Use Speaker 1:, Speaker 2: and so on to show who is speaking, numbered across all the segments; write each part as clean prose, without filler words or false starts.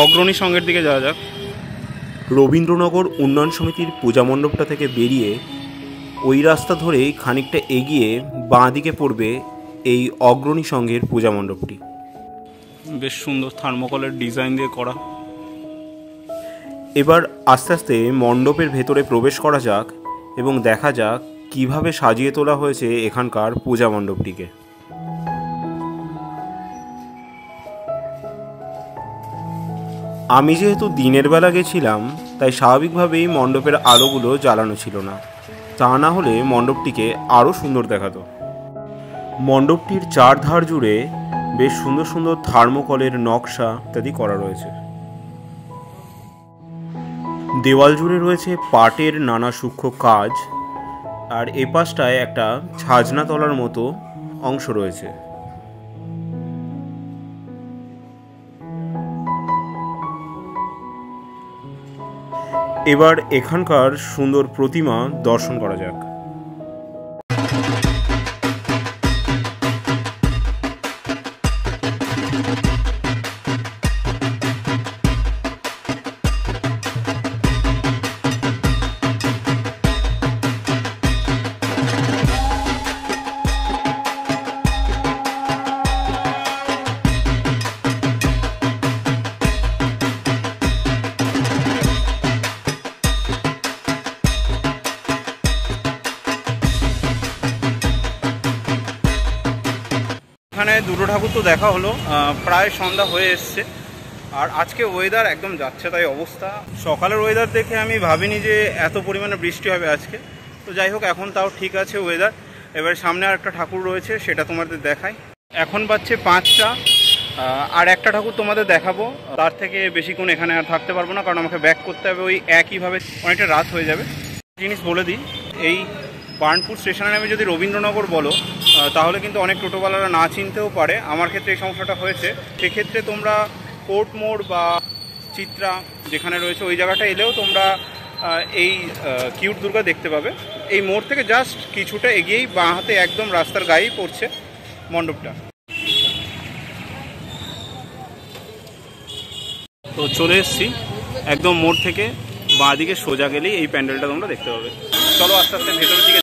Speaker 1: অগ্রণী সংঘের দিকে যাওয়া যাক।
Speaker 2: রবীন্দ্রনগর উন্নয়ন সমিতির পূজা মণ্ডপটা থেকে বেরিয়ে ওই রাস্তা ধরেই খানিকটা এগিয়ে বাঁ দিকে পড়বে এই অগ্রণী সংঘের পূজা মণ্ডপটি।
Speaker 1: বেশ সুন্দর থার্মোকলের ডিজাইন দিয়ে করা।
Speaker 2: এবার আস্তে আস্তে মণ্ডপের ভেতরে প্রবেশ করা যাক এবং দেখা যাক কিভাবে সাজিয়ে তোলা হয়েছে এখানকার পূজা মণ্ডপটিকে। আমি যেহেতু দিনের বেলা গেছিলাম তাই স্বাভাবিকভাবেই মণ্ডপের আলোগুলো জ্বালানো ছিল না, তা না হলে মণ্ডপটিকে আরও সুন্দর দেখাতো। মণ্ডপটির চারধার জুড়ে বেশ সুন্দর সুন্দর থার্মোকলের নকশা ইত্যাদি করা রয়েছে। দেওয়াল জুড়ে রয়েছে পাটের নানা সূক্ষ্ম কাজ, আর এ পাশটায় একটা ছাজনা তলার মতো অংশ রয়েছে। এবার এখানকার সুন্দর প্রতিমা দর্শন করা যাক।
Speaker 1: এখানে দুটো ঠাকুর তো দেখা হলো, প্রায় সন্ধ্যা হয়ে এসছে। আর আজকে ওয়েদার একদম যাচ্ছে তাই অবস্থা। সকালের ওয়েদার দেখে আমি ভাবিনি যে এত পরিমাণে বৃষ্টি হবে আজকে। তো যাই হোক, এখন তাও ঠিক আছে ওয়েদার। এবার সামনে আর একটা ঠাকুর রয়েছে, সেটা তোমাদের দেখাই। এখন বাজছে 5টা, আর একটা ঠাকুর তোমাদের দেখাবো। তার থেকে বেশিক্ষণ এখানে আর থাকতে পারবো না, কারণ আমাকে ব্যাক করতে হবে। ওই একইভাবে অনেকটা রাত হয়ে যাবে। জিনিস বলে দিই, এই বার্নপুর স্টেশনের নামে যদি রবীন্দ্রনগর বলো তাহলে কিন্তু অনেক টোটোওয়ালারা না চিনতেও পারে। আমার ক্ষেত্রে এই সমস্যাটা হয়েছে। সেক্ষেত্রে তোমরা কোর্ট মোড় বা চিত্রা যেখানে রয়েছে ওই জায়গাটা এলেও তোমরা এই কিউট দুর্গা দেখতে পাবে। এই মোড় থেকে জাস্ট কিছুটা এগিয়েই বাঁ হাতে একদম রাস্তার গায়েই পড়ছে মণ্ডপটা। তো চলে এসেছি একদম মোড় থেকে বাঁ দিকে সোজা গেলেই এই প্যান্ডেলটা তোমরা দেখতে পাবে। চলো আস্তে আস্তে ভেতরের দিকে।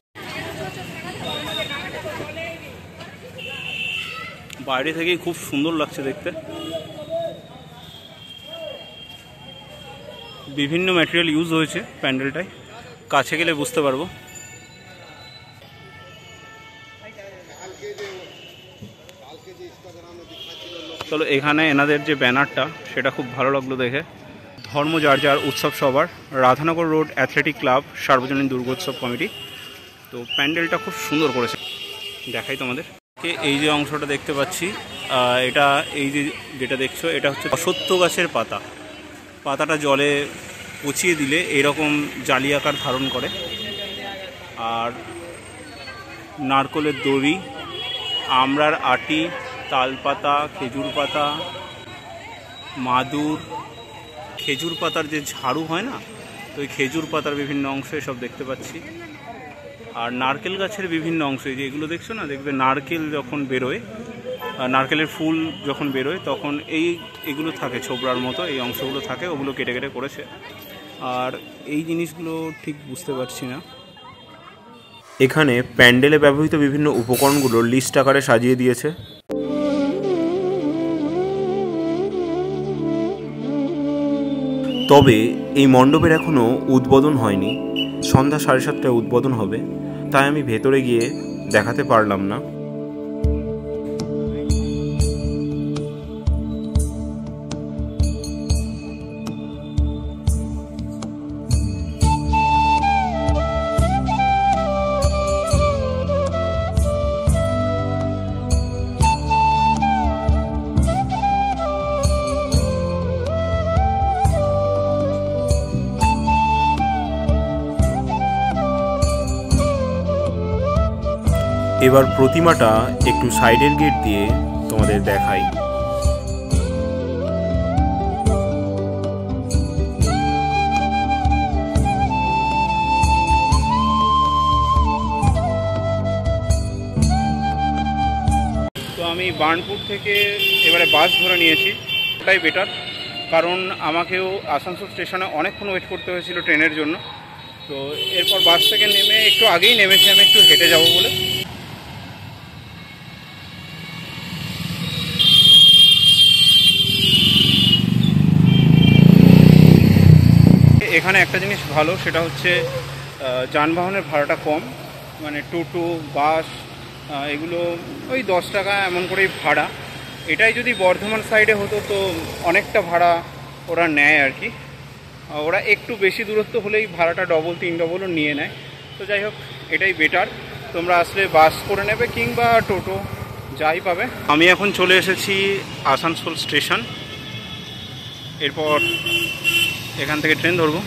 Speaker 1: বাইরে থেকেই খুব সুন্দর লাগছে দেখতে। বিভিন্ন ম্যাটেরিয়াল ইউজ হয়েছে প্যান্ডেলটায়, কাছে গেলে বুঝতে পারবো। চলো, এখানে এনাদের যে ব্যানারটা সেটা খুব ভালো লাগলো দেখে। ধর্ম যার যার, উৎসব সবার, রাধানগর রোড অ্যাথলেটিক ক্লাব সার্বজনীন দুর্গোৎসব কমিটি। তো প্যান্ডেলটা খুব সুন্দর করেছে, দেখাই তোমাদের। এই যে অংশটা দেখতে পাচ্ছি, এটা এই যেটা দেখছো এটা হচ্ছে অশ্বত্থ গাছের পাতা। পাতাটা জলে পচিয়ে দিলে এরকম জালি আকার ধারণ করে। আর নারকলের দড়ি, আমড়ার আটি, তালপাতা, খেজুর পাতা, মাদুর, খেজুর পাতার যে ঝাড়ু হয় না, তো ওই খেজুর পাতার বিভিন্ন অংশ এসব দেখতে পাচ্ছি। আর নারকেল গাছের বিভিন্ন অংশ, যে এগুলো দেখছো না, দেখবে নারকেল যখন বেরোয়, নারকেলের ফুল যখন বেরোয় তখন এগুলো থাকে ছোবড়ার মতো, এই অংশগুলো থাকে, ওগুলো কেটে কেটে করেছে। আর এই জিনিসগুলো ঠিক বুঝতে পারছি না।
Speaker 2: এখানে প্যান্ডেলে ব্যবহৃত বিভিন্ন উপকরণগুলো লিস্ট আকারে সাজিয়ে দিয়েছে। তবে এই মণ্ডপের এখনও উদ্বোধন হয়নি। সন্ধ্যা 7:30টায় উদ্বোধন হবে, তাই আমি ভেতরে গিয়ে দেখাতে পারলাম না। এবার প্রতিমাটা একটু সাইডের গেট দিয়ে তোমাদের দেখাই।
Speaker 1: তো আমি বার্নপুর থেকে এবারে বাস ধরে নিয়েছি, এটাই বেটার, কারণ আমাকেও আসানসোল স্টেশনে অনেকক্ষণ ওয়েট করতে হয়েছিল ট্রেনের জন্য। তো এরপর বাস থেকে নেমে একটু আগেই নেমেছি আমি একটু হেঁটে যাব বলে। এখানে একটা জিনিস ভালো, সেটা হচ্ছে যানবাহনের ভাড়াটা কম, মানে টোটো বাস এগুলো ওই 10 টাকা এমন করেই ভাড়া। এটাই যদি বর্ধমান সাইডে হতো তো অনেকটা ভাড়া ওরা নেয় আর কি, ওরা একটু বেশি দূরত্ব হলেই ভাড়াটা ডবল 3 ডবলও নিয়ে নেয়। তো যাই হোক, এটাই বেটার, তোমরা আসলে বাস করে নেবে কিংবা টোটো যাই পাবে। আমি এখন চলে এসেছি আসানসোল স্টেশন, এরপর এখান থেকে ট্রেন ধরবো।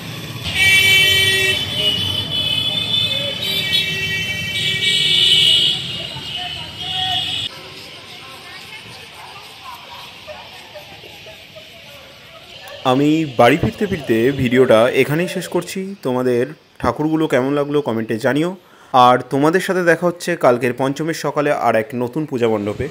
Speaker 2: আমি বাড়ি ফিরতে ফিরতে ভিডিওটা এখানেই শেষ করছি। তোমাদের ঠাকুরগুলো কেমন লাগলো কমেন্টে জানিও। আর তোমাদের সাথে দেখা হচ্ছে কালকের পঞ্চমের সকালে আর এক নতুন পূজা মণ্ডপে।